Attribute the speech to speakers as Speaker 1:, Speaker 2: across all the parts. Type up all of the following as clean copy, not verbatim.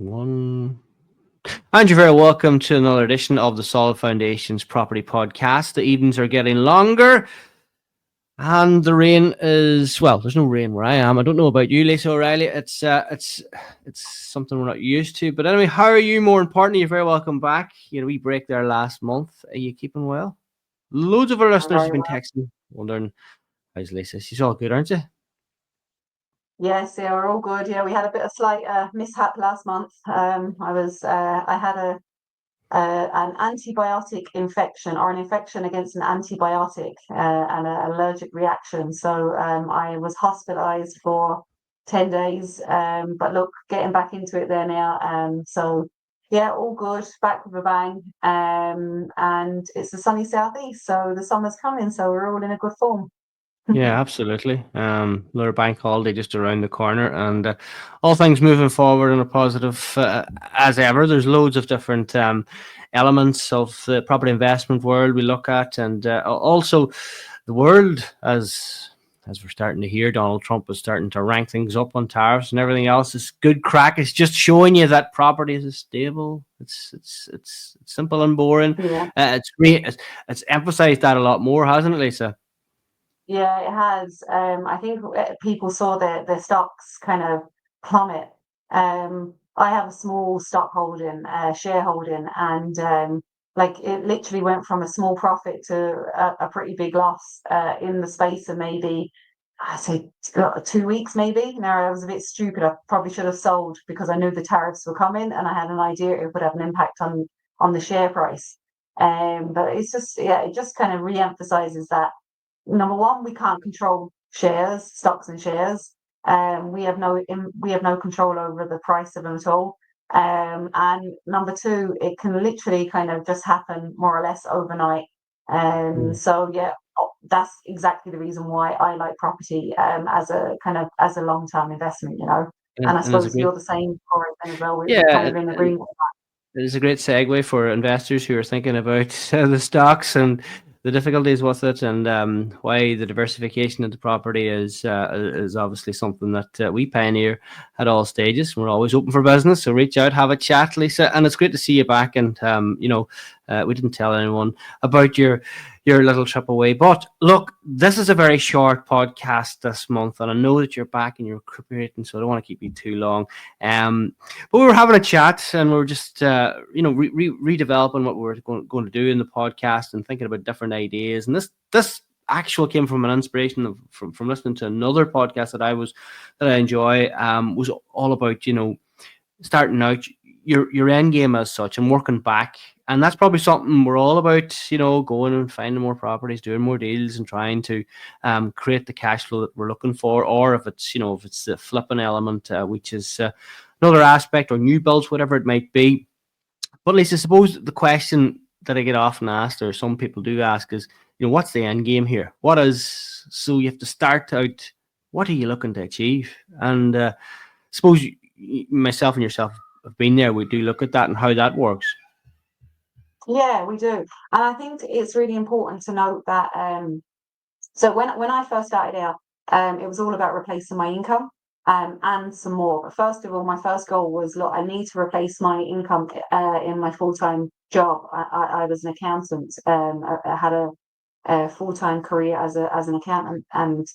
Speaker 1: One. And you're very welcome to another edition of the Solid Foundations Property Podcast. The evenings are getting longer, and the rain is there's no rain where I am. I don't know about you, Lisa O'Reilly. It's something we're not used to. But anyway, how are you? More importantly, you're very welcome back. You know, we break there last month. Are you keeping well? Loads of our
Speaker 2: I'm
Speaker 1: listeners
Speaker 2: very
Speaker 1: have been
Speaker 2: well.
Speaker 1: texting, wondering how's Lisa. She's all good, aren't you?
Speaker 2: Yes, yeah, we're all good. Yeah, we had a bit of slight mishap last month. I had an antibiotic infection or an infection against an antibiotic and an allergic reaction. So I was hospitalized for 10 days. But look, getting back into it there now. So yeah, all good, back with a bang. And it's the sunny southeast, so the summer's coming, so we're all in a good form.
Speaker 1: Yeah, absolutely. Another bank holiday just around the corner, and all things moving forward in a positive as ever. There's loads of different elements of the property investment world we look at, and also the world as we're starting to hear, Donald Trump is starting to rank things up on tariffs and everything else. It's good crack. It's just showing you that property is stable. It's simple and boring.
Speaker 2: Yeah.
Speaker 1: It's great. It's emphasized that a lot more, hasn't it, Lisa?
Speaker 2: Yeah, it has. I think people saw the stocks kind of plummet. I have a small stock holding, shareholding, and like it literally went from a small profit to a pretty big loss in the space of maybe I say 2 weeks, maybe. Now I was a bit stupid. I probably should have sold because I knew the tariffs were coming, and I had an idea it would have an impact on the share price. But it's just yeah, it just kind of re-emphasizes that number one, we can't control stocks and shares. We have no control over the price of them at all. And number two, it can literally kind of just happen more or less overnight. So yeah, that's exactly the reason why I like property as a kind of as a long term investment. And I
Speaker 1: And it's a
Speaker 2: suppose
Speaker 1: great
Speaker 2: you're the same for it then as well. We're kind
Speaker 1: yeah,
Speaker 2: of in
Speaker 1: and
Speaker 2: agreement.
Speaker 1: it is a great segue for investors who are thinking about the stocks and the difficulties with it, and why the diversification into property is obviously something that we pioneer at all stages. We're always open for business, so reach out, have a chat, Lisa, and it's great to see you back. And we didn't tell anyone about your little trip away, but look, this is a very short podcast this month, and I know that you're back and you're recuperating, so I don't want to keep you too long. But we were having a chat, and we were just, redeveloping what we were going to do in the podcast, and thinking about different ideas. And this actual came from an inspiration from listening to another podcast that I enjoy. Was all about starting out your end game as such and working back. And that's probably something we're all about, going and finding more properties, doing more deals, and trying to create the cash flow that we're looking for. Or if it's the flipping element, which is another aspect, or new builds, whatever it might be. But at least I suppose the question that I get often asked, or some people do ask, is, what's the end game here? So you have to start out, what are you looking to achieve? And suppose myself and yourself have been there. We do look at that and how that works.
Speaker 2: Yeah, we do. And I think it's really important to note that so when I first started out, it was all about replacing my income and some more. But first of all, my first goal was, look, I need to replace my income in my full-time job. I was an accountant. I had a full-time career as an accountant, and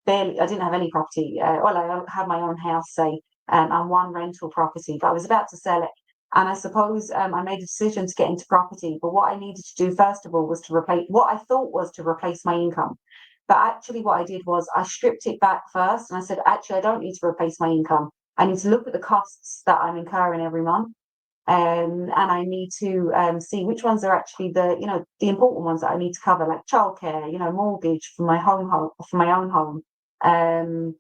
Speaker 2: I didn't have any property. Well, I had my own house, say, and one rental property, but I was about to sell it. And I suppose I made a decision to get into property. But what I needed to do, first of all, was to replace what I thought was to replace my income. But actually, what I did was I stripped it back first, and I said, actually, I don't need to replace my income. I need to look at the costs that I'm incurring every month, and I need to see which ones are actually the important ones that I need to cover, like childcare, mortgage for my for my own home, um,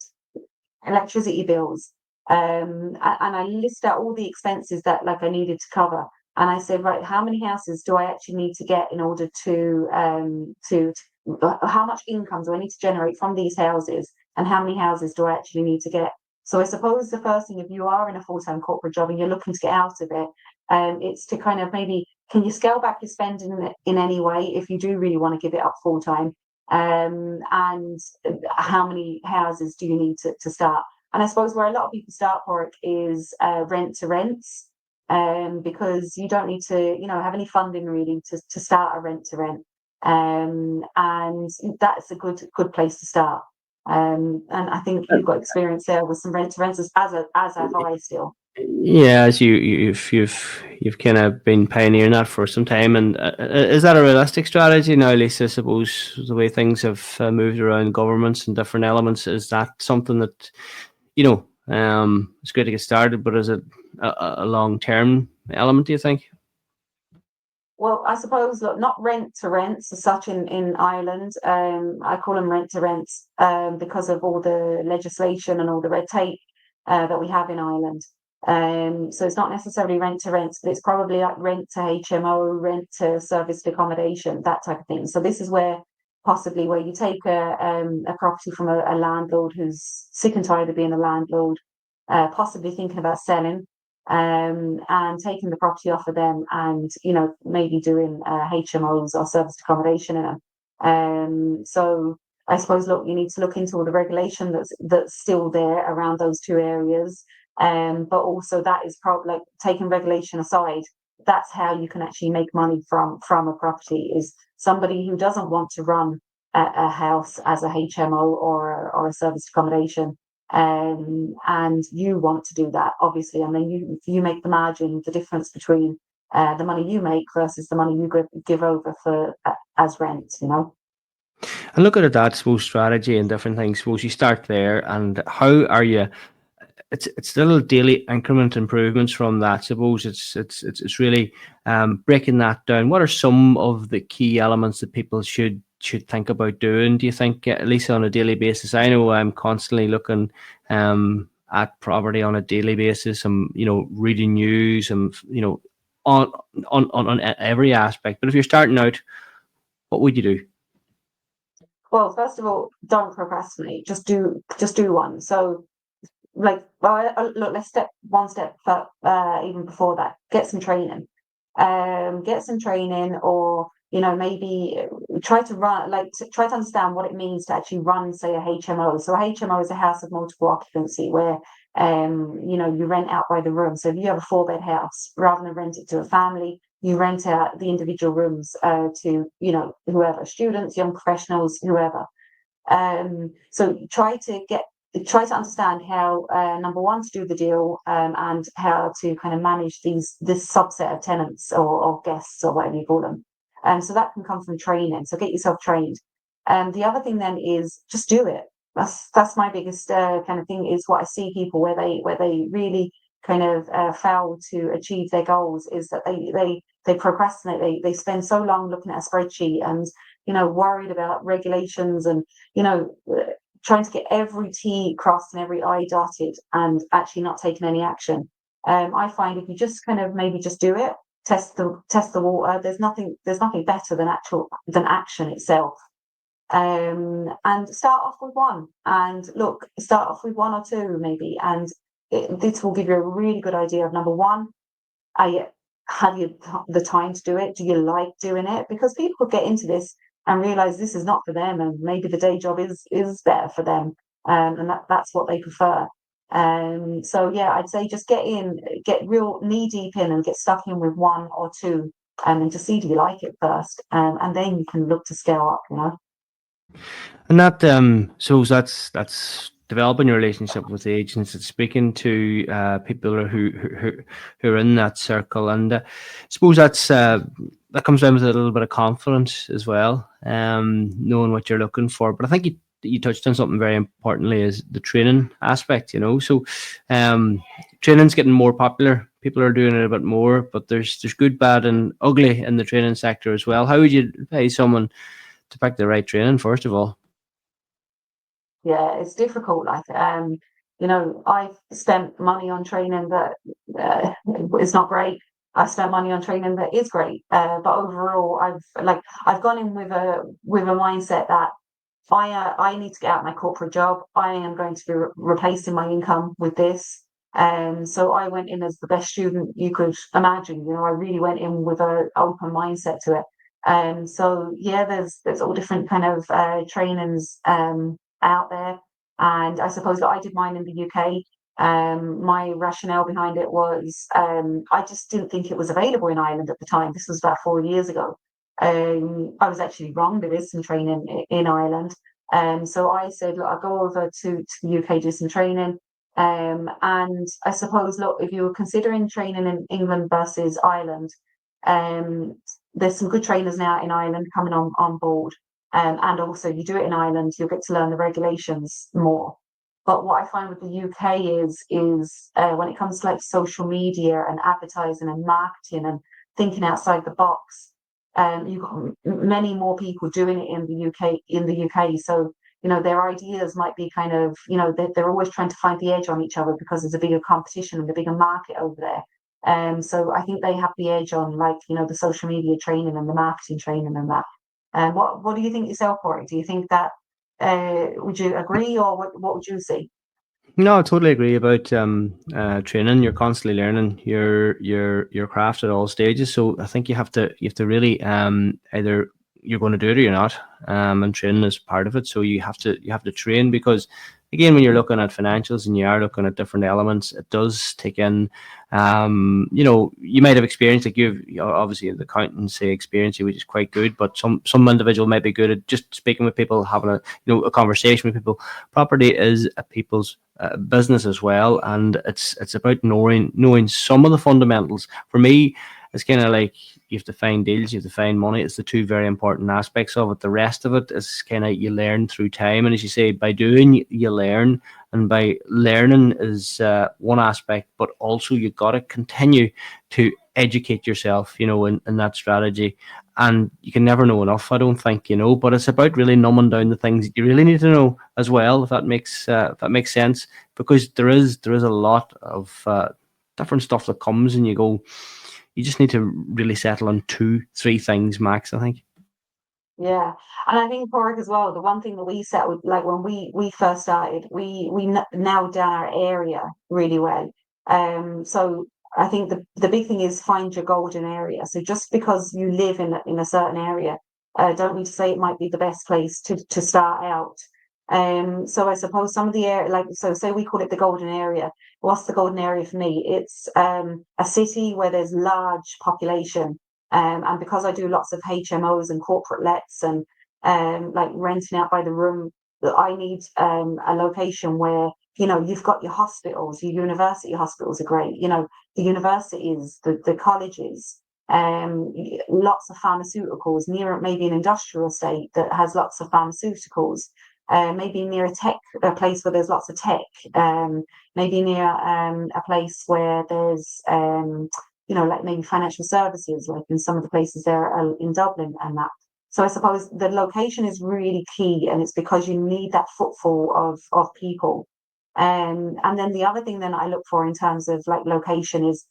Speaker 2: electricity bills, and I list out all the expenses that like I needed to cover. And I said, right, how many houses do I actually need to get in order to how much income do I need to generate from these houses, and how many houses do I actually need to get? So I suppose the first thing, if you are in a full-time corporate job and you're looking to get out of it, it's to kind of maybe, can you scale back your spending in any way if you do really want to give it up full-time? And how many houses do you need to start? And I suppose where a lot of people start Porrick is rent to rents, because you don't need to, have any funding really to start a rent to rent. And that's a good place to start. And I think you've got experience there with some rent to rents, as have I still.
Speaker 1: Yeah, as you've kind of been pioneering that for some time, and is that a realistic strategy now, Lisa? I suppose the way things have moved around governments and different elements, is that something that it's great to get started, but is it a long term element? Do you think?
Speaker 2: Well, I suppose, look, not rent to rents as such in Ireland. I call them rent to rents because of all the legislation and all the red tape that we have in Ireland. So it's not necessarily rent to rents, but it's probably like rent to HMO, rent to serviced accommodation, that type of thing. So this is where possibly where you take a property from a landlord who's sick and tired of being a landlord, possibly thinking about selling, and taking the property off of them, and maybe doing HMOs or serviced accommodation in them. So I suppose, look, you need to look into all the regulation that's still there around those two areas. But also that is probably, like, taking regulation aside, that's how you can actually make money from a property, is somebody who doesn't want to run a house as a HMO or a serviced accommodation. And you want to do that, obviously, and then you make the margin, the difference between the money you make versus the money you give over for as rent.
Speaker 1: And look at that, suppose strategy and different things. Suppose you start there, and how are you? It's little daily increment improvements from that. Suppose it's really breaking that down. What are some of the key elements that people should think about doing? Do you think, at least on a daily basis? I know I'm constantly looking at property on a daily basis. I'm reading news, and on every aspect. But if you're starting out, what would you do?
Speaker 2: Well, first of all, don't procrastinate. Just do one. So, like, look, let's step one step even before that. Get some training. Get some training, or maybe try to run, like, try to understand what it means to actually run, say, a HMO. So a HMO is a house of multiple occupancy, where you rent out by the room. So if you have a 4-bed house, rather than rent it to a family, you rent out the individual rooms to whoever, students, young professionals, whoever. So try to understand how, number one, to do the deal, and how to kind of manage this subset of tenants, or guests, or whatever you call them. So that can come from training. So get yourself trained. The other thing then is just do it. That's my biggest kind of thing, is what I see people where they really kind of fail to achieve their goals, is that they procrastinate. They spend so long looking at a spreadsheet, and worried about regulations, and trying to get every T crossed and every I dotted, and actually not taking any action. I find if you just kind of maybe just do it, test the water. There's nothing better than action itself. And start off with one, and look, start off with one or two maybe, and this will give you a really good idea of, number one, have you the time to do it? Do you like doing it? Because people could get into this and realize this is not for them, and maybe the day job is better for them, and that's what they prefer. So yeah, I'd say just get real knee deep in, and get stuck in with one or two, and just see, do you like it first, and then you can look to scale up.
Speaker 1: And that so that's developing your relationship with the agents. It's speaking to people who are in that circle, and I suppose that comes down with a little bit of confidence as well, knowing what you're looking for. But I think you touched on something very importantly, is the training aspect. So training's getting more popular. People are doing it a bit more, but there's good, bad, and ugly in the training sector as well. How would you pay someone to pick the right training, first of all?
Speaker 2: Yeah, it's difficult. Like, I've spent money on training that is not great. I've spent money on training that is great. But overall, I've gone in with a mindset that I need to get out of my corporate job. I am going to be replacing my income with this. So I went in as the best student you could imagine. I really went in with an open mindset to it. So yeah, there's all different kind of trainings out there. And I suppose that I did mine in the UK. My rationale behind it was I just didn't think it was available in Ireland at the time. This was about 4 years ago. I was actually wrong. There is some training in Ireland. So I said, look, I'll go over to the UK, do some training. And I suppose, look, if you were considering training in England versus Ireland, um, there's some good trainers now in Ireland coming on board. And also, you do it in Ireland, you'll get to learn the regulations more. But what I find with the UK is when it comes to like social media and advertising and marketing and thinking outside the box, you've got many more people doing it in the UK. So their ideas might be kind of they're always trying to find the edge on each other because there's a bigger competition and a bigger market over there. So I think they have the edge on like the social media training and the marketing training and that. And what do you think yourself, Corey? Do you think that would you agree, or what would you say?
Speaker 1: No, I totally agree about training. You're constantly learning your craft at all stages. So I think you have to really either you're going to do it or you're not. And training is part of it. So you have to train, because again, when you're looking at financials and you are looking at different elements, it does take in. You might have experience, like you've obviously the accountancy experience, which is quite good, but some individual might be good at just speaking with people, having a conversation with people. Property is a people's business as well, and it's about knowing some of the fundamentals. For me, it's kind of like you have to find deals, you have to find money. It's the two very important aspects of it. The rest of it is kind of you learn through time, and as you say, by doing you learn, and by learning is one aspect, but also you've got to continue to educate yourself, in that strategy. And you can never know enough, I don't think, but it's about really numbing down the things that you really need to know as well, if that makes sense, because there is a lot of different stuff that comes, and you just need to really settle on two, three things max, I think.
Speaker 2: Yeah, and I think Porrick as well. The one thing that we set with, like when we first started, we nailed down our area really well. So I think the big thing is find your golden area. So just because you live in a certain area, don't need to say it might be the best place to start out. So I suppose some of the area, like so, say we call it the golden area. What's the golden area for me? It's a city where there's large population. And because I do lots of HMOs and corporate lets and like renting out by the room, that I need a location where you've got your hospitals, your university hospitals are great. The universities, the colleges, lots of pharmaceuticals near maybe an industrial estate that has lots of pharmaceuticals. Maybe near a place where there's lots of tech. Maybe near a place where there's like maybe financial services, like in some of the places there in Dublin and that. So I suppose the location is really key, and it's because you need that footfall of people. And then the other thing then I look for in terms of like location is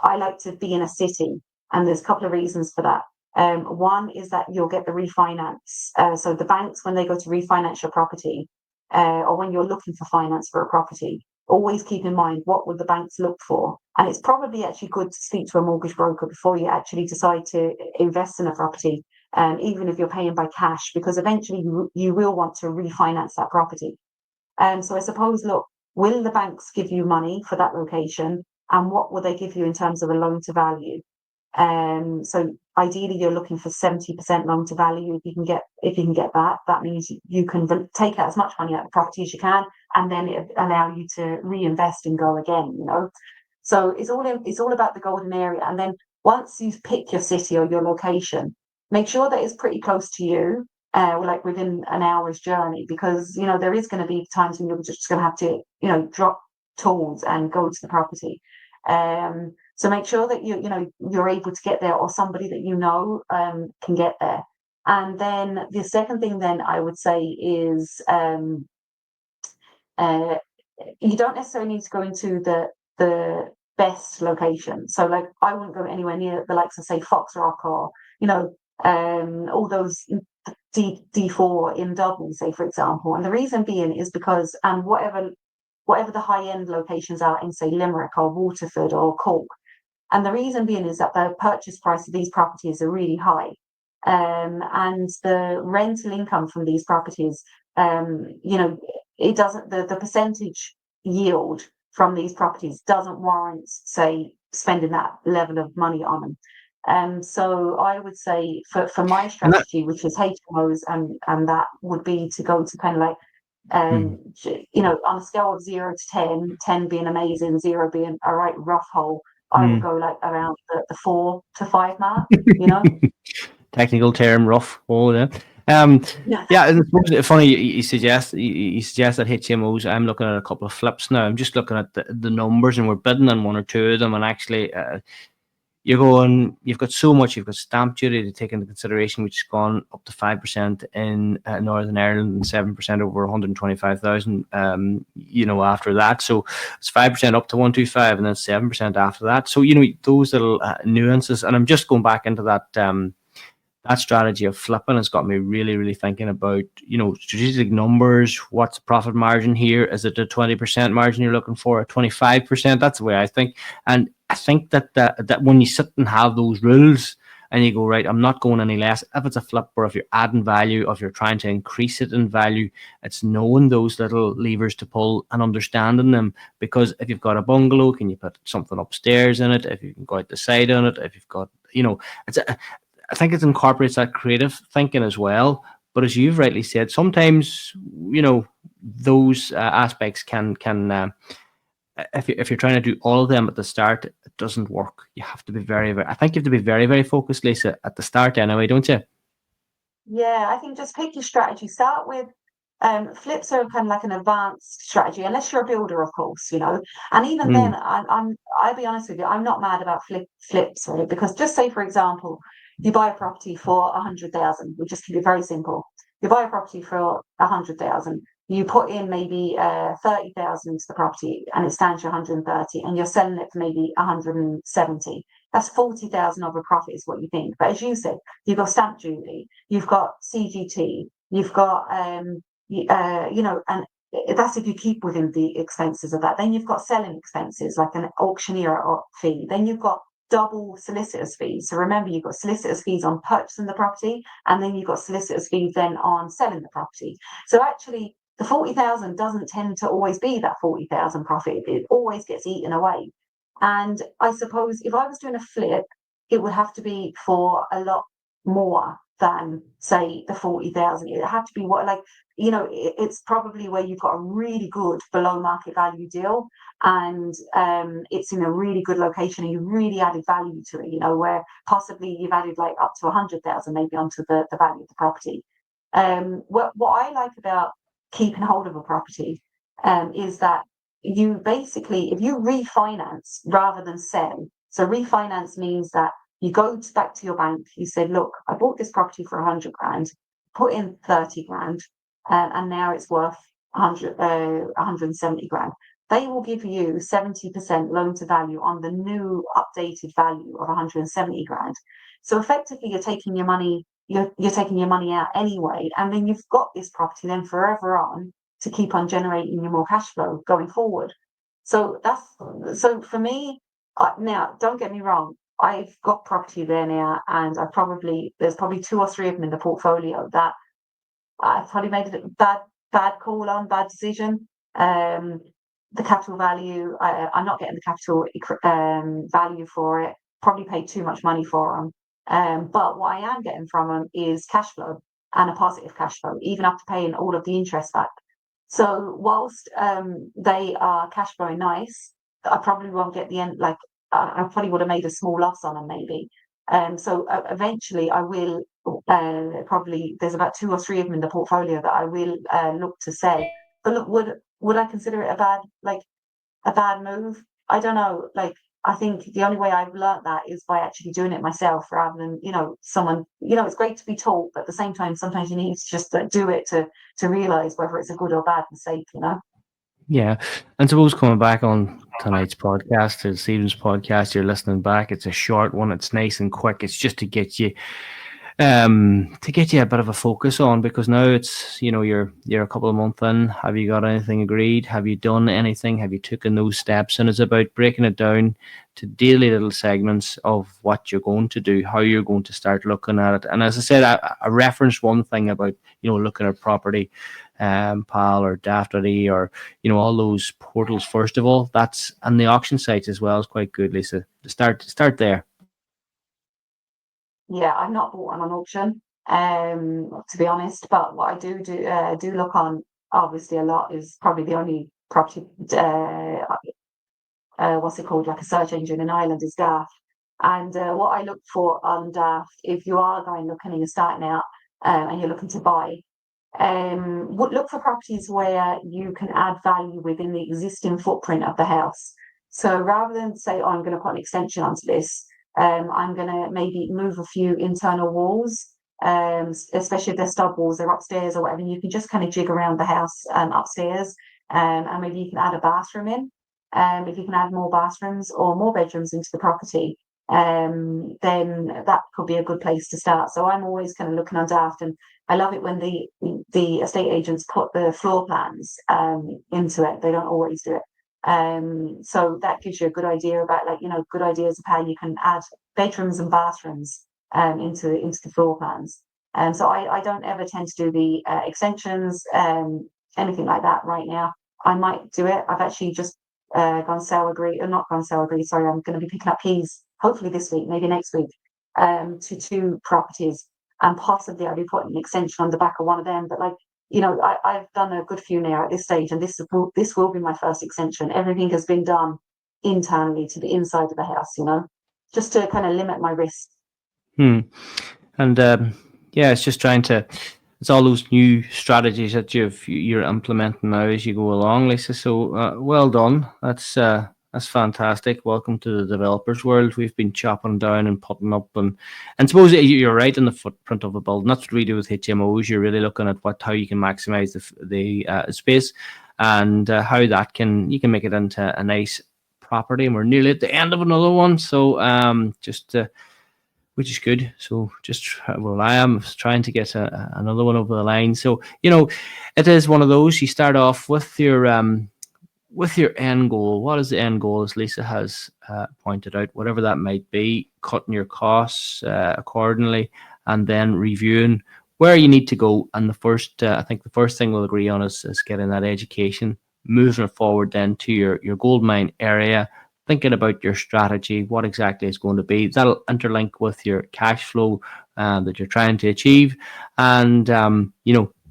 Speaker 2: I like to be in a city, and there's a couple of reasons for that. One is that you'll get the refinance. So the banks, when they go to refinance your property, or when you're looking for finance for a property, always keep in mind what would the banks look for. And it's probably actually good to speak to a mortgage broker before you actually decide to invest in a property, even if you're paying by cash, because eventually you will want to refinance that property. So I suppose, look, will the banks give you money for that location? And what will they give you in terms of a loan to value? So ideally, you're looking for 70% loan to value. If you can get that, that means you can take out as much money out of the property as you can, and then it allow you to reinvest and go again. So it's all about the golden area. And then once you pick your city or your location, make sure that it's pretty close to you, like within an hour's journey, because there is going to be times when you're just going to have to drop tools and go to the property. So make sure that you're able to get there, or somebody that can get there. And then the second thing then I would say is uh, you don't necessarily need to go into the best location. So like I wouldn't go anywhere near the likes of say Foxrock or all those D4 in Dublin, say for example. And the reason being is because whatever the high end locations are in say Limerick or Waterford or Cork. And the reason being is that the purchase price of these properties are really high. And the rental income from these properties, it doesn't, the percentage yield from these properties doesn't warrant, say, spending that level of money on them. So I would say for my strategy, which is HMOs, and that would be to go to kind of like, on a scale of 0 to 10, 10 being amazing, 0 being a right rough hole, I would go like around the 4 to 5 mark,
Speaker 1: Technical term, rough hole, yeah. Yeah, and it's funny you suggest that HMOs. I'm looking at a couple of flips now. I'm just looking at the numbers, and we're bidding on one or two of them, and actually you've got so much. You've got stamp duty to take into consideration, which has gone up to 5% in Northern Ireland and 7% over 125,000. After that, so it's 5% up to 125, and then 7% after that. So those little nuances, and I'm just going back into that. That strategy of flipping has got me really, really thinking about, strategic numbers. What's the profit margin here? Is it a 20% margin you're looking for? A 25%? That's the way I think. And I think that when you sit and have those rules and you go, right, I'm not going any less. If it's a flip, or if you're adding value, or if you're trying to increase it in value, it's knowing those little levers to pull and understanding them. Because if you've got a bungalow, can you put something upstairs in it? If you can go out the side on it, if you've got, I think it incorporates that creative thinking as well. But as you've rightly said, sometimes those aspects can if you're trying to do all of them at the start, it doesn't work. You have to be very, very. I think you have to be very, very focused, Lisa, at the start anyway, don't you?
Speaker 2: Yeah, I think just pick your strategy. Start with flips are kind of like an advanced strategy, unless you're a builder, of course, And even then, I'll be honest with you, I'm not mad about flips, right? Because just say, for example, you buy a property for 100,000. We just keep it very simple. You buy a property for 100,000. You put in maybe 30,000 into the property, and it stands you 130, and you're selling it for maybe 170. That's 40,000 of a profit, is what you think. But as you said, you've got stamp duty, you've got CGT, you've got and that's if you keep within the expenses of that. Then you've got selling expenses like an auctioneer fee. Then you've got double solicitors fees. So remember, you've got solicitors fees on purchasing the property, and then you've got solicitors fees then on selling the property. So actually, the 40,000 doesn't tend to always be that 40,000 profit. It always gets eaten away. And I suppose if I was doing a flip, it would have to be for a lot more than, say, the 40,000. It had to be it's probably where you've got a really good below market value deal, and it's in a really good location, and you really added value to it, where possibly you've added like up to 100,000 maybe onto the value of the property. What I like about keeping hold of a property is that you basically, if you refinance rather than sell, so refinance means that you go back to your bank, you said, look, I bought this property for 100 grand, put in 30 grand, and now it's worth 170 grand. They will give you 70% loan to value on the new updated value of 170 grand. So effectively, you're taking your money out anyway, and then you've got this property then forever on to keep on generating you more cash flow going forward. So for me. Now, don't get me wrong, I've got property there now, and there's probably 2 or 3 of them in the portfolio that I've probably made a bad call on, bad decision. The capital value, I'm not getting the capital value for it. Probably paid too much money for them. But what I am getting from them is cash flow, and a positive cash flow, even after paying all of the interest back. So whilst they are cash flowing nice, I probably won't get the end. Like I probably would have made a small loss on them maybe. So eventually I will probably, there's about 2 or 3 of them in the portfolio that I will look to sell. But look, would I consider it a bad move? I don't know. Like, I think the only way I've learnt that is by actually doing it myself, rather than someone. It's great to be taught, but at the same time, sometimes you need to just do it to realize whether it's a good or bad mistake.
Speaker 1: Yeah, and suppose coming back on tonight's podcast, to Stephen's podcast, you're listening back. It's a short one. It's nice and quick. It's just to get you a bit of a focus on, because now it's you're a couple of months in. Have you got anything agreed? Have you done anything? Have you taken those steps? And it's about breaking it down to daily little segments of what you're going to do, how you're going to start looking at it. And as I said, I referenced one thing about looking at property PAL or Daft.ie or all those portals. First of all, and the auction sites as well is quite good, Lisa. Start there.
Speaker 2: Yeah, I've not bought one on auction, to be honest. But what I do look on, obviously, a lot is probably the only property. What's it called? Like a search engine in Ireland is Daft. And what I look for on Daft, if you are looking and you're starting out and you're looking to buy, look for properties where you can add value within the existing footprint of the house. So rather than say, oh, I'm going to put an extension onto this, I'm going to maybe move a few internal walls, especially if they're stud walls, they're upstairs or whatever. You can just kind of jig around the house upstairs, and maybe you can add a bathroom in. If you can add more bathrooms or more bedrooms into the property, then that could be a good place to start. So I'm always kind of looking on Daft, and I love it when the estate agents put the floor plans into it. They don't always do it. So that gives you a good idea about good ideas of how you can add bedrooms and bathrooms into the floor plans. So I don't ever tend to do the extensions, anything like that right now. I might do it. I've actually just gone sour green, or not gone sour green, sorry, I'm going to be picking up keys hopefully this week, maybe next week, to 2 properties, and possibly I'll be putting an extension on the back of one of them. But I've done a good few now at this stage, and this will be my first extension. Everything has been done internally to the inside of the house, just to kind of limit my risk.
Speaker 1: And it's just it's all those new strategies that you're implementing now as you go along, Lisa. So well done. That's fantastic. Welcome to the developers world. We've been chopping down and putting up, and suppose you're right in the footprint of a building. That's what we do with HMOs. You're really looking at how you can maximize the space, and how you can make it into a nice property. And we're nearly at the end of another one, so which is good. So I am trying to get another one over the line. So it is one of those. You start off with your end goal. What is the end goal, as Lisa has pointed out? Whatever that might be, cutting your costs accordingly, and then reviewing where you need to go. And I think the first thing we'll agree on is getting that education, moving it forward then to your goldmine area, thinking about your strategy, what exactly it's going to be. That'll interlink with your cash flow that you're trying to achieve. And,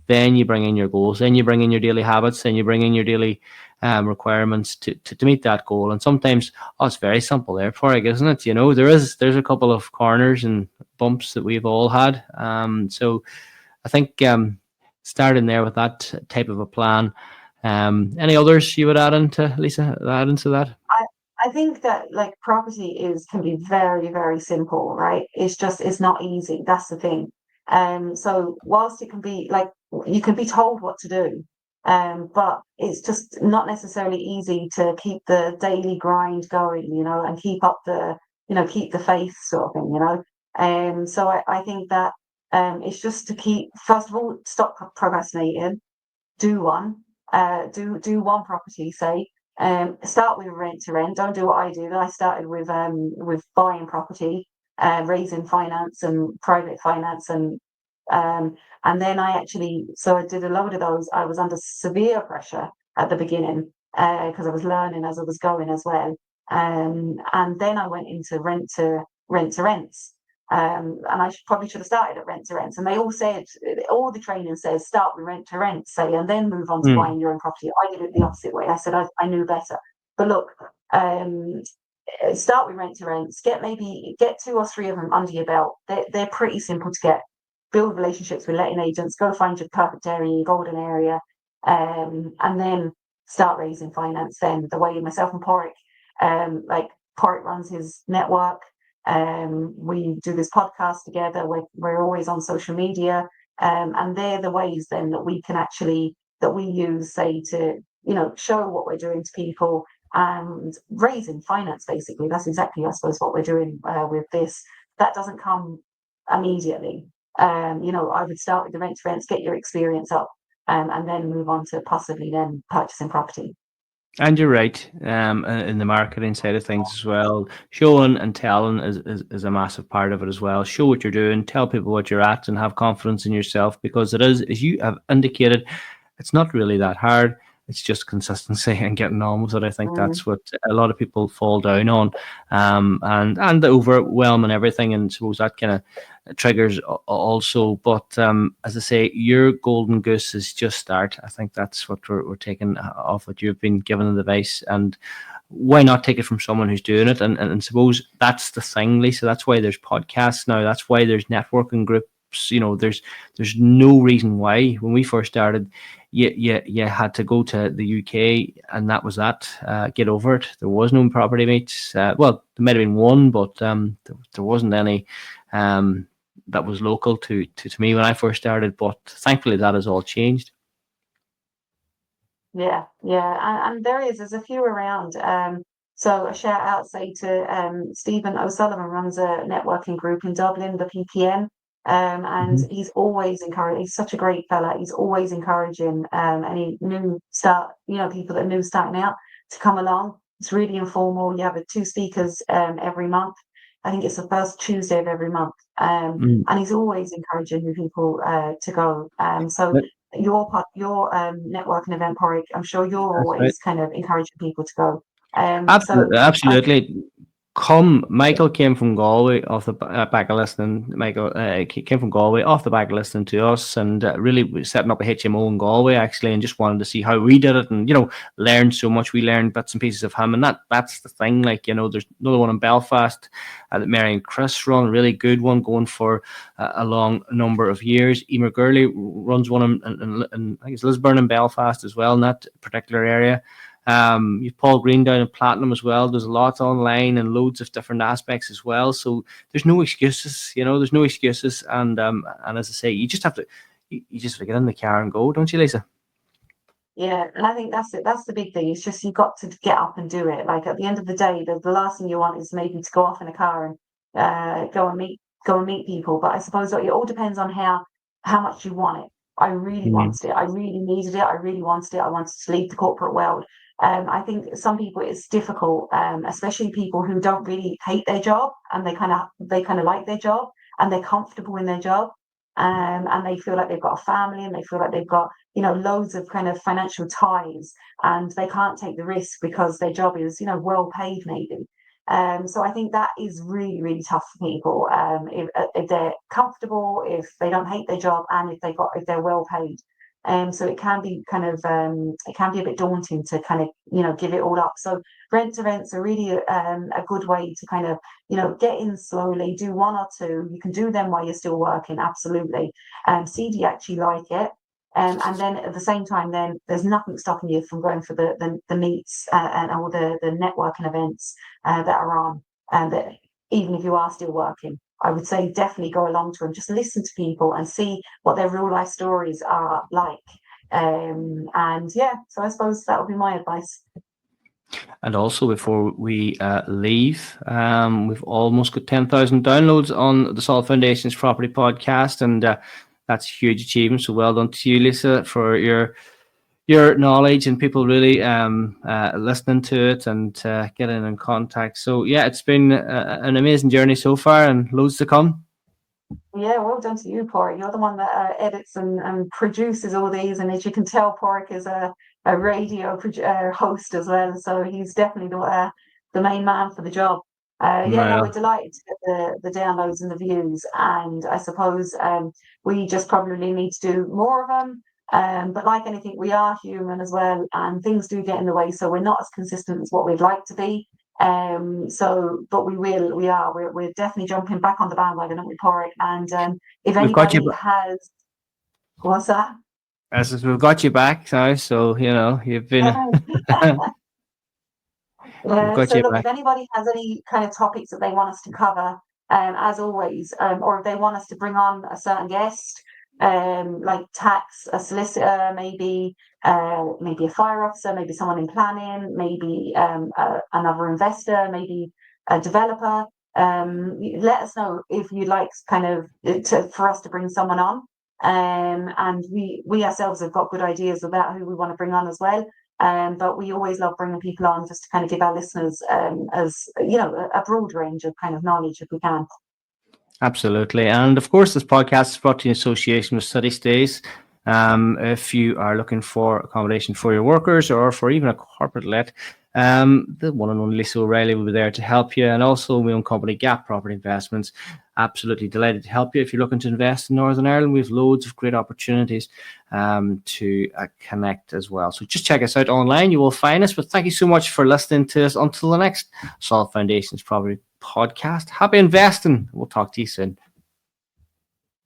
Speaker 1: then you bring in your goals, then you bring in your daily habits, then you bring in your daily requirements to meet that goal. And sometimes, it's very simple there, Padraig, isn't it? There's a couple of corners and bumps that we've all had. So I think starting there with that type of a plan. Any others you would add into, Lisa, that?
Speaker 2: I think that property can be very, very simple, right? It's not easy. That's the thing. So whilst it can be you can be told what to do, but it's just not necessarily easy to keep the daily grind going, and keep up keep the faith sort of thing, so I think that it's just to first of all, stop procrastinating, do one property, say. Start with rent to rent. Don't do what I did. I started with buying property, raising finance and private finance, and then I did a load of those. I was under severe pressure at the beginning because I was learning as I was going as well, and then I went into rent to rents. And I probably should have started at rent to rents. And they all the training says start with rent to rent, say, and then move on to buying your own property. I did it the opposite way. I said I knew better. But look, start with rent to rents. Get 2 or 3 of them under your belt. They're pretty simple to get. Build relationships with letting agents. Go find your perfect area, your golden area, and then start raising finance. Then the way myself and Padraig, Padraig runs his network. We do this podcast together. We're always on social media, and they're the ways then that we can that we use, say, to show what we're doing to people and raising finance. Basically, that's exactly, I suppose, what we're doing with this. That doesn't come immediately. I would start with the rent to rents, get your experience up, and then move on to possibly then purchasing property.
Speaker 1: And you're right, in the marketing side of things as well. Showing and telling is a massive part of it as well. Show what you're doing, tell people what you're at, and have confidence in yourself, because it is, as you have indicated, it's not really that hard. It's just consistency and getting on with it. I think that's what a lot of people fall down on, and the overwhelm and everything. And suppose that kind of triggers also. But as I say, your golden goose is just start. I think that's what we're taking off what you've been given the advice, and why not take it from someone who's doing it? And suppose that's the thing, Lisa. That's why there's podcasts now. That's why there's networking groups. There's no reason why. When we first started, you had to go to the UK, and that was that. Get over it. There was no property meets. Well, there might have been one, but there wasn't any that was local to me when I first started. But thankfully, that has all changed.
Speaker 2: Yeah, and there's a few around. So a shout out, say, to Stephen O'Sullivan runs a networking group in Dublin, the PPN. And he's always encouraging. He's such a great fella. He's always encouraging any new people that are new starting out to come along. It's really informal. You have 2 speakers every month. I think it's the first Tuesday of every month. And he's always encouraging new people to go. So your networking event, Porrick, I'm sure you're always kind of encouraging people to go.
Speaker 1: Absolutely. Michael came from Galway off the back of listening. Michael came from Galway off the back of listening to us, and really setting up a HMO in Galway actually, and just wanted to see how we did it, and learned so much. We learned bits and pieces of him, and that's the thing. Like there's another one in Belfast that Mary and Chris run, a really good one, going for a long number of years. Emer Gurley runs one in I think it's Lisburn and Belfast as well in that particular area. You've Paul Green down in Platinum as well. There's lots online and loads of different aspects as well. So there's no excuses, there's no excuses. And as I say, you just have to get in the car and go, don't you, Lisa?
Speaker 2: Yeah, and I think that's it. That's the big thing. It's just you've got to get up and do it. Like at the end of the day, the last thing you want is maybe to go off in a car and go and meet people. But I suppose it all depends on how much you want it. I really wanted it. I really needed it. I really wanted it. I wanted to leave the corporate world. I think some people it's difficult, especially people who don't really hate their job and they kind of like their job and they're comfortable in their job, and they feel like they've got a family and they feel like they've got loads of kind of financial ties, and they can't take the risk because their job is well paid maybe. So I think that is really, really tough for people. If they're comfortable, if they don't hate their job, and if they're well paid. So it can be a bit daunting to kind of give it all up. So rent to rents are really a good way to kind of get in slowly, do 1 or 2. You can do them while you're still working, absolutely. See do you actually like it. And then at the same time, then there's nothing stopping you from going for the meets and all the networking events that are on, and that even if you are still working. I would say definitely go along to them, just listen to people and see what their real life stories are like. And yeah, so I suppose that would be my advice.
Speaker 1: And also, before we leave, we've almost got 10,000 downloads on the Solid Foundations Property Podcast, and that's a huge achievement. So well done to you, Lisa, for your knowledge and people really listening to it and getting in contact. So yeah, it's been an amazing journey so far, and loads to come.
Speaker 2: Yeah, well done to you, Porrick. You're the one that edits and produces all these, and as you can tell, Porrick is a radio host as well, so he's definitely the main man for the job. We're delighted to get the downloads and the views, and I suppose we just probably need to do more of them. But like anything, we are human as well, and things do get in the way, so we're not as consistent as what we'd like to be. But we're definitely jumping back on the bandwagon, aren't we, Porrick? And if anybody has, what's that?
Speaker 1: As we've got you back now, so you've been.
Speaker 2: If anybody has any kind of topics that they want us to cover, as always, or if they want us to bring on a certain guest, like tax, a solicitor, maybe a fire officer, maybe someone in planning, maybe another investor, maybe a developer. Let us know if you'd like for us to bring someone on. And we ourselves have got good ideas about who we want to bring on as well. But we always love bringing people on just to kind of give our listeners a broad range of kind of knowledge if we can.
Speaker 1: Absolutely. And of course, this podcast is brought to you in association with Study Stays. If you are looking for accommodation for your workers or for even a corporate let, the one and only Lisa O'Reilly will be there to help you. And also my own company, Gap Property Investments. Absolutely delighted to help you. If you're looking to invest in Northern Ireland, we have loads of great opportunities to connect as well. So just check us out online. You will find us. But thank you so much for listening to us. Until the next Solid Foundations Property podcast. Happy investing. We'll talk to you soon.